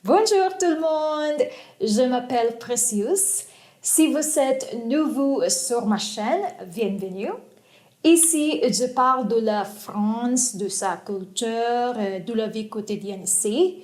Bonjour tout le monde, je m'appelle Precious. Si vous êtes nouveau sur ma chaîne, bienvenue. Ici, je parle de la France, de sa culture, de la vie quotidienne ici.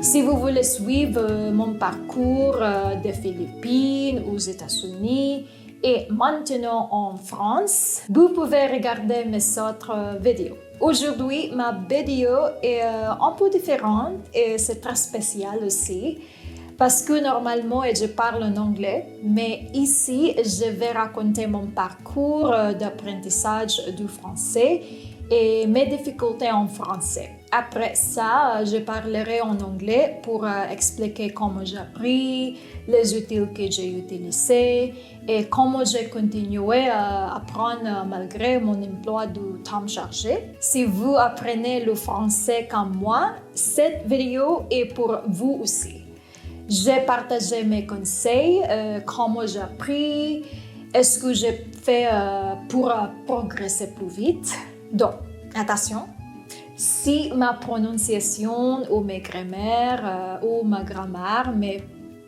Si vous voulez suivre mon parcours des Philippines aux États-Unis et maintenant en France, vous pouvez regarder mes autres vidéos. Aujourd'hui, ma vidéo est un peu différente et c'est très spécial aussi parce que normalement je parle en anglais, mais ici je vais raconter mon parcours d'apprentissage du français et mes difficultés en français. Après ça, je parlerai en anglais pour expliquer comment j'ai appris, les outils que j'ai utilisés et comment j'ai continué à apprendre malgré mon emploi du temps chargé. Si vous apprenez le français comme moi, cette vidéo est pour vous aussi. J'ai partagé mes conseils, comment j'ai appris, est-ce que j'ai fait pour progresser plus vite. Donc, attention, si ma prononciation ou mes grammaires ou ma grammaire n'est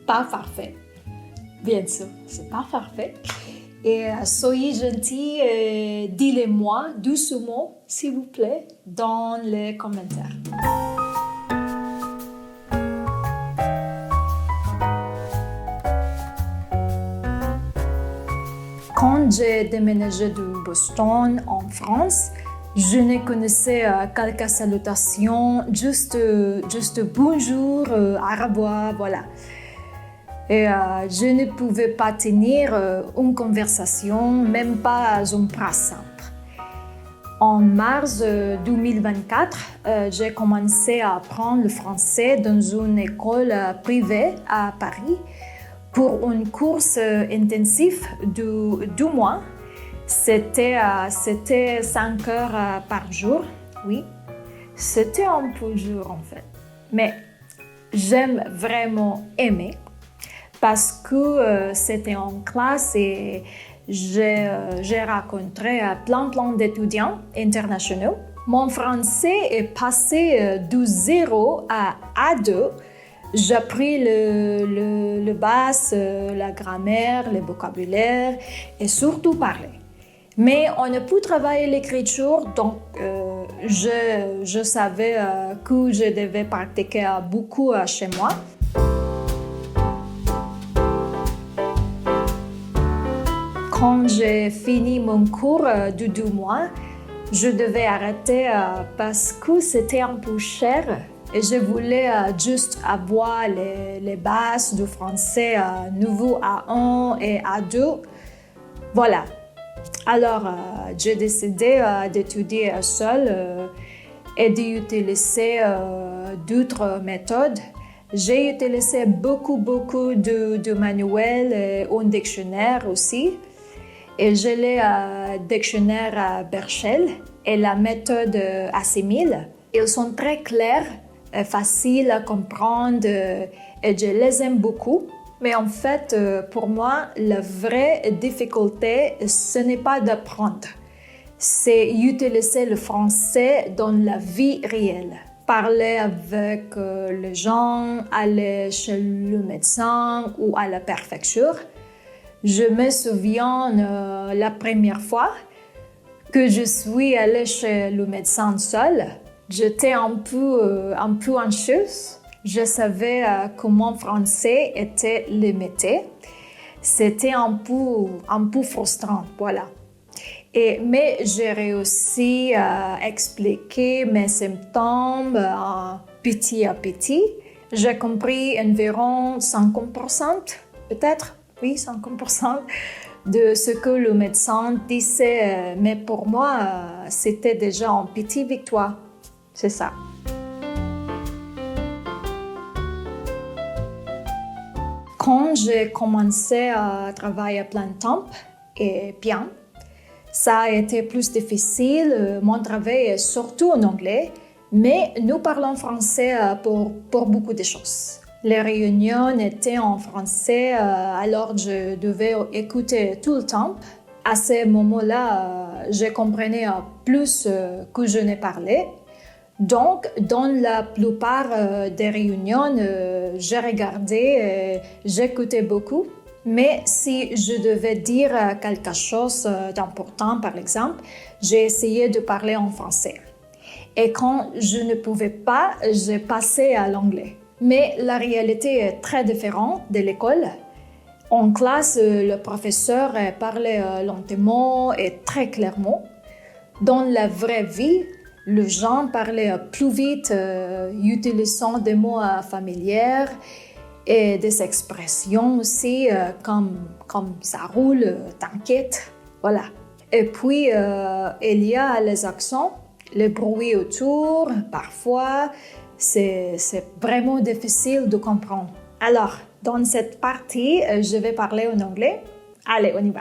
pas parfaite, bien sûr, c'est pas parfait. Et soyez gentils et dites-le-moi doucement, s'il vous plaît, dans les commentaires. Quand j'ai déménagé de Boston en France, je ne connaissais quelques salutations, juste bonjour, au revoir, voilà. Et je ne pouvais pas tenir une conversation, même pas une phrase simple. En mars 2024, j'ai commencé à apprendre le français dans une école privée à Paris pour une course intensive de 2 mois. C'était 5 heures par jour, oui. C'était un peu dur en fait. Mais j'aime vraiment aimer parce que c'était en classe et j'ai rencontré plein d'étudiants internationaux. Mon français est passé de 0 à A2. J'ai appris le base, la grammaire, le vocabulaire et surtout parler. Mais on ne peut travailler l'écriture, donc je savais que je devais pratiquer beaucoup chez moi. Quand j'ai fini mon cours de 2 mois, je devais arrêter parce que c'était un peu cher. Et je voulais juste avoir les bases du français niveau A1 et A2. Voilà. Alors, j'ai décidé d'étudier seule et d'utiliser d'autres méthodes. J'ai utilisé beaucoup de manuels et un dictionnaire aussi. Et j'ai le dictionnaire Berchel et la méthode Assimile. Ils sont très clairs, faciles à comprendre et je les aime beaucoup. Mais en fait, pour moi, la vraie difficulté, ce n'est pas d'apprendre. C'est utiliser le français dans la vie réelle. Parler avec les gens, aller chez le médecin ou à la préfecture. Je me souviens la première fois que je suis allée chez le médecin seule. J'étais un peu anxieuse. Je savais que mon français était limité. C'était un peu frustrant, voilà. Mais j'ai réussi à expliquer mes symptômes petit à petit. J'ai compris environ 50%, peut-être, oui, 50% de ce que le médecin disait. Mais pour moi, c'était déjà une petite victoire. C'est ça. Quand j'ai commencé à travailler à plein temps et bien, ça a été plus difficile. Mon travail est surtout en anglais, mais nous parlons français pour beaucoup de choses. Les réunions étaient en français, alors je devais écouter tout le temps. À ce moment-là, je comprenais plus que je ne parlais. Donc, dans la plupart des réunions, je regardais, j'écoutais beaucoup. Mais si je devais dire quelque chose d'important, par exemple, j'ai essayé de parler en français. Et quand je ne pouvais pas, je passais à l'anglais. Mais la réalité est très différente de l'école. En classe, le professeur parlait lentement et très clairement. Dans la vraie vie, les gens parlaient plus vite, utilisant des mots familiers et des expressions aussi comme ça roule, t'inquiète, voilà. Et puis, il y a les accents, les bruits autour, parfois, c'est vraiment difficile de comprendre. Alors, dans cette partie, je vais parler en anglais. Allez, on y va.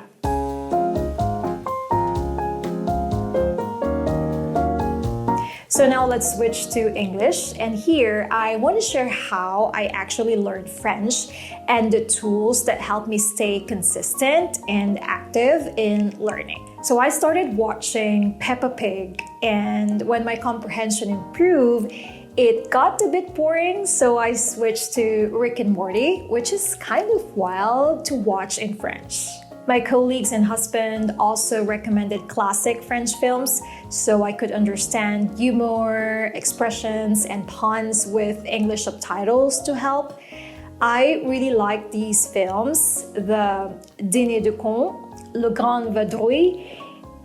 So now let's switch to English, and here I want to share how I actually learned French and the tools that help me stay consistent and active in learning. So I started watching Peppa Pig, and when my comprehension improved, it got a bit boring, so I switched to Rick and Morty, which is kind of wild to watch in French. My colleagues and husband also recommended classic French films so I could understand humor, expressions, and puns with English subtitles to help. I really like these films, the Dîner de Con, Le Grand Vadrouille,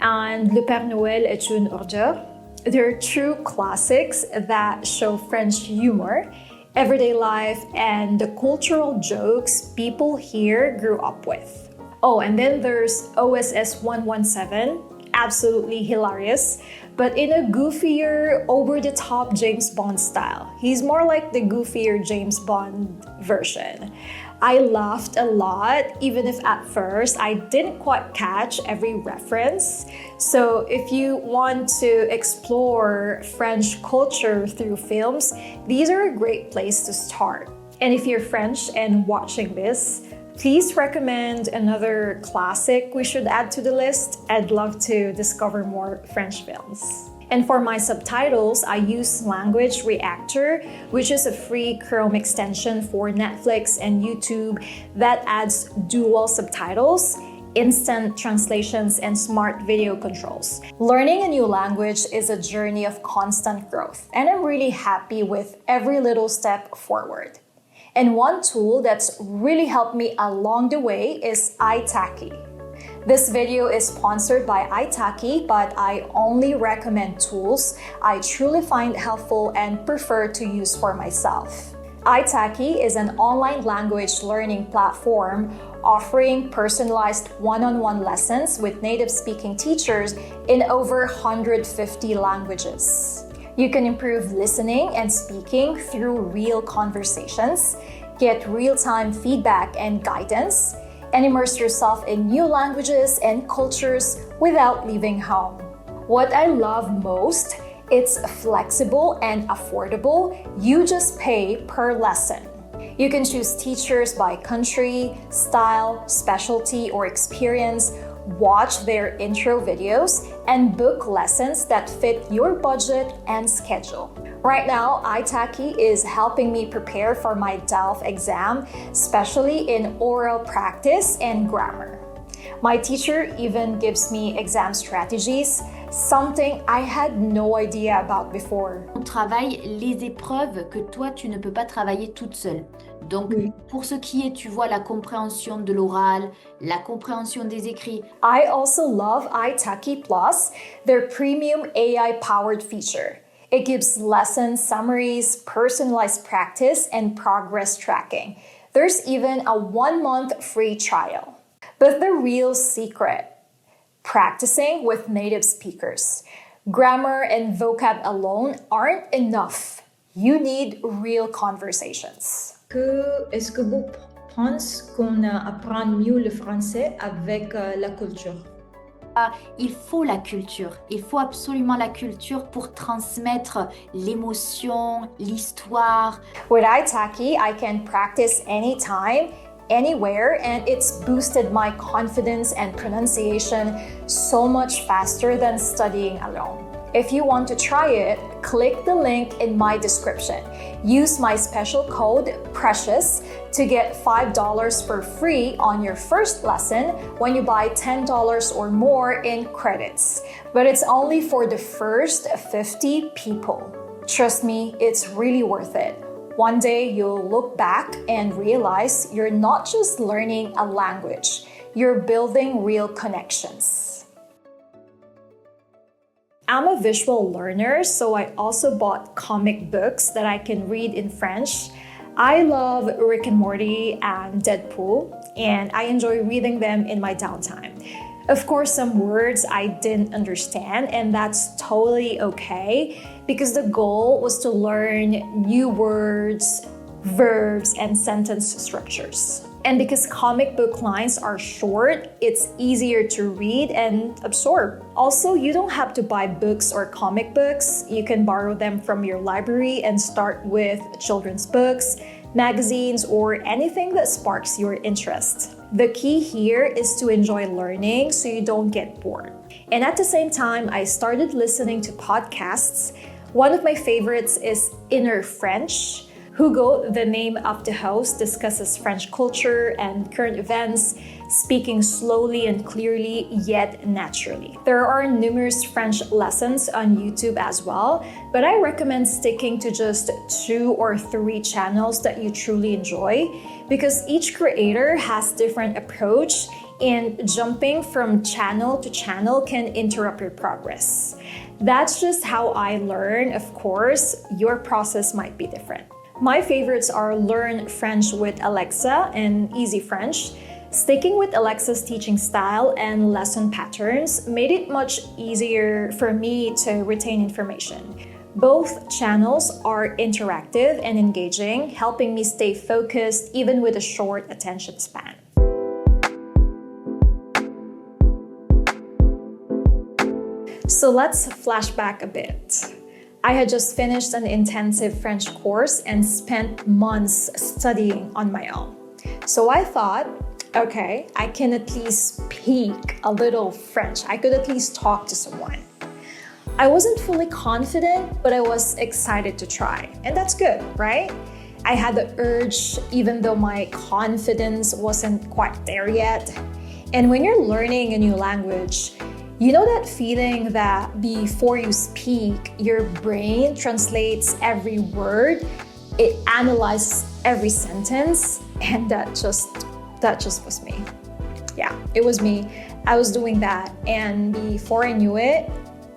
and Le Père Noël est une ordure. They're true classics that show French humor, everyday life, and the cultural jokes people here grew up with. Oh, and then there's OSS 117, absolutely hilarious, but in a goofier, over-the-top James Bond style. He's more like the goofier James Bond version. I laughed a lot, even if at first I didn't quite catch every reference. So if you want to explore French culture through films, these are a great place to start. And if you're French and watching this, please recommend another classic we should add to the list. I'd love to discover more French films. And for my subtitles, I use Language Reactor, which is a free Chrome extension for Netflix and YouTube that adds dual subtitles, instant translations, and smart video controls. Learning a new language is a journey of constant growth, and I'm really happy with every little step forward. And one tool that's really helped me along the way is Italki. This video is sponsored by Italki, but I only recommend tools I truly find helpful and prefer to use for myself. Italki is an online language learning platform offering personalized one-on-one lessons with native-speaking teachers in over 150 languages. You can improve listening and speaking through real conversations, get real-time feedback and guidance, and immerse yourself in new languages and cultures without leaving home. What I love most, it's flexible and affordable. You just pay per lesson. You can choose teachers by country, style, specialty, or experience, watch their intro videos, and book lessons that fit your budget and schedule. Right now, Italki is helping me prepare for my DELF exam, especially in oral practice and grammar. My teacher even gives me exam strategies, something I had no idea about before. On travaille les épreuves que toi, tu ne peux pas travailler toute seule. Donc, Oui. pour ce qui est, tu vois, la compréhension de l'oral, la compréhension des écrits. I also love Italki Plus, their premium AI-powered feature. It gives lesson summaries, personalized practice, and progress tracking. There's even a 1-month free trial. But the real secret, practicing with native speakers. Grammar and vocab alone aren't enough. You need real conversations. Est-ce que vous pensez qu'on apprend mieux le français avec la culture? Il faut la culture. Il faut absolument la culture pour transmettre l'émotion, l'histoire. With Italki, I can practice anytime, anywhere, and it's boosted my confidence and pronunciation so much faster than studying alone. If you want to try it, click the link in my description. Use my special code PRECIOUS to get $5 for free on your first lesson when you buy $10 or more in credits. But it's only for the first 50 people. Trust me, it's really worth it. One day you'll look back and realize you're not just learning a language, you're building real connections. I'm a visual learner, so I also bought comic books that I can read in French. I love Rick and Morty and Deadpool, and I enjoy reading them in my downtime. Of course, some words I didn't understand, and that's totally okay because the goal was to learn new words, verbs, and sentence structures. And because comic book lines are short, it's easier to read and absorb. Also, you don't have to buy books or comic books. You can borrow them from your library and start with children's books, magazines, or anything that sparks your interest. The key here is to enjoy learning so you don't get bored. And at the same time, I started listening to podcasts. One of my favorites is Inner French. Hugo, the name of the host, discusses French culture and current events, speaking slowly and clearly, yet naturally. There are numerous French lessons on YouTube as well, but I recommend sticking to just 2 or 3 channels that you truly enjoy because each creator has different approach and jumping from channel to channel can interrupt your progress. That's just how I learn. Of course, your process might be different. My favorites are Learn French with Alexa and Easy French. Sticking with Alexa's teaching style and lesson patterns made it much easier for me to retain information. Both channels are interactive and engaging, helping me stay focused even with a short attention span. So let's flash back a bit. I had just finished an intensive French course and spent months studying on my own. So I thought, okay, I can at least speak a little French. I could at least talk to someone. I wasn't fully confident, but I was excited to try. And that's good, right? I had the urge, even though my confidence wasn't quite there yet. And when you're learning a new language, you know that feeling that before you speak, your brain translates every word, it analyzes every sentence, and that just was me. Yeah, it was me. I was doing that, and before I knew it,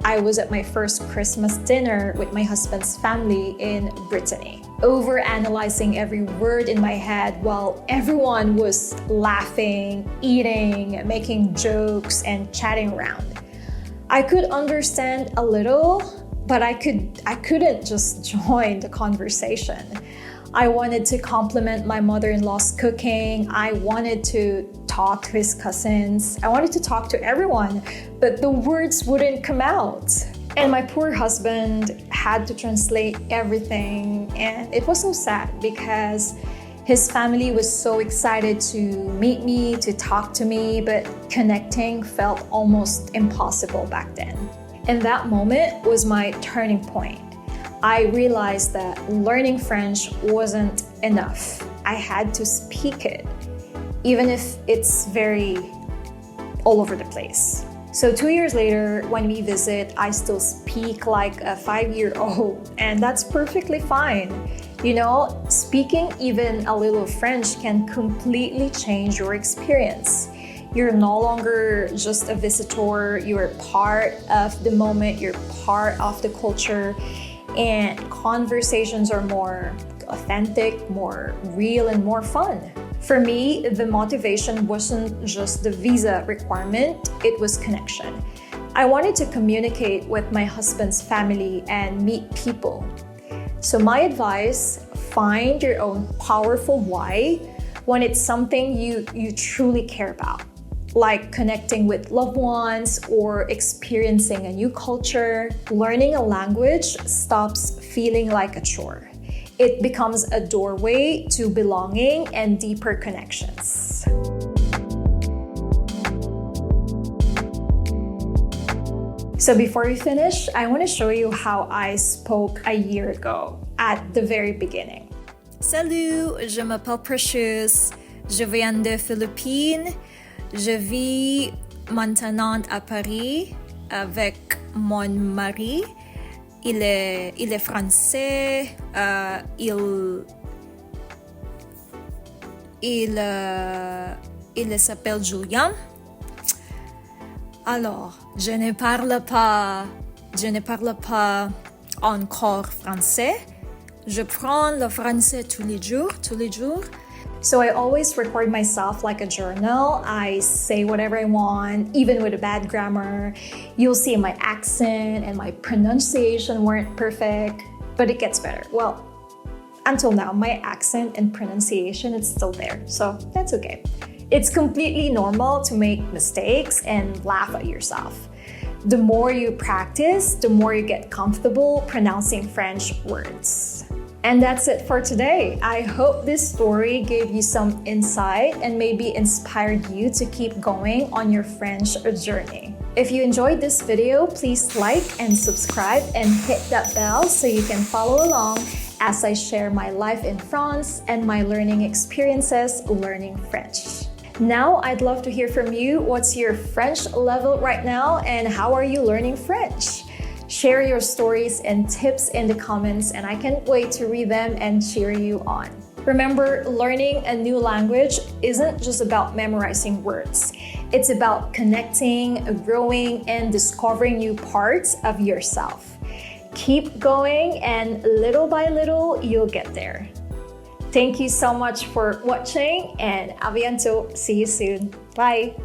I was at my first Christmas dinner with my husband's family in Brittany, over-analyzing every word in my head while everyone was laughing, eating, making jokes, and chatting around. I could understand a little, but I couldn't just join the conversation. I wanted to compliment my mother-in-law's cooking. I wanted to talk to his cousins. I wanted to talk to everyone, but the words wouldn't come out. And my poor husband had to translate everything, and it was so sad because his family was so excited to meet me, to talk to me, but connecting felt almost impossible back then. And that moment was my turning point. I realized that learning French wasn't enough. I had to speak it, even if it's very all over the place. So 2 years later, when we visit, I still speak like a 5-year-old, and that's perfectly fine. You know, speaking even a little French can completely change your experience. You're no longer just a visitor, you're part of the moment, you're part of the culture, and conversations are more authentic, more real, and more fun. For me, the motivation wasn't just the visa requirement, it was connection. I wanted to communicate with my husband's family and meet people. So my advice, find your own powerful why when it's something you truly care about, like connecting with loved ones or experiencing a new culture. Learning a language stops feeling like a chore. It becomes a doorway to belonging and deeper connections. So before we finish, I want to show you how I spoke a year ago at the very beginning. Salut, je m'appelle Precious. Je viens des Philippines. Je vis maintenant à Paris avec mon mari. Il est français. Il s'appelle Julien. Alors, je ne parle pas encore français. Je prends le français tous les jours. So I always record myself like a journal. I say whatever I want, even with a bad grammar. You'll see my accent and my pronunciation weren't perfect, but it gets better. Well, until now, my accent and pronunciation is still there, so that's okay. It's completely normal to make mistakes and laugh at yourself. The more you practice, the more you get comfortable pronouncing French words. And that's it for today. I hope this story gave you some insight and maybe inspired you to keep going on your French journey. If you enjoyed this video, please like and subscribe and hit that bell so you can follow along as I share my life in France and my learning experiences learning French. Now, I'd love to hear from you. What's your French level right now and how are you learning French? Share your stories and tips in the comments and I can't wait to read them and cheer you on. Remember, learning a new language isn't just about memorizing words. It's about connecting, growing, and discovering new parts of yourself. Keep going and little by little, you'll get there. Thank you so much for watching and a bientôt. See you soon. Bye.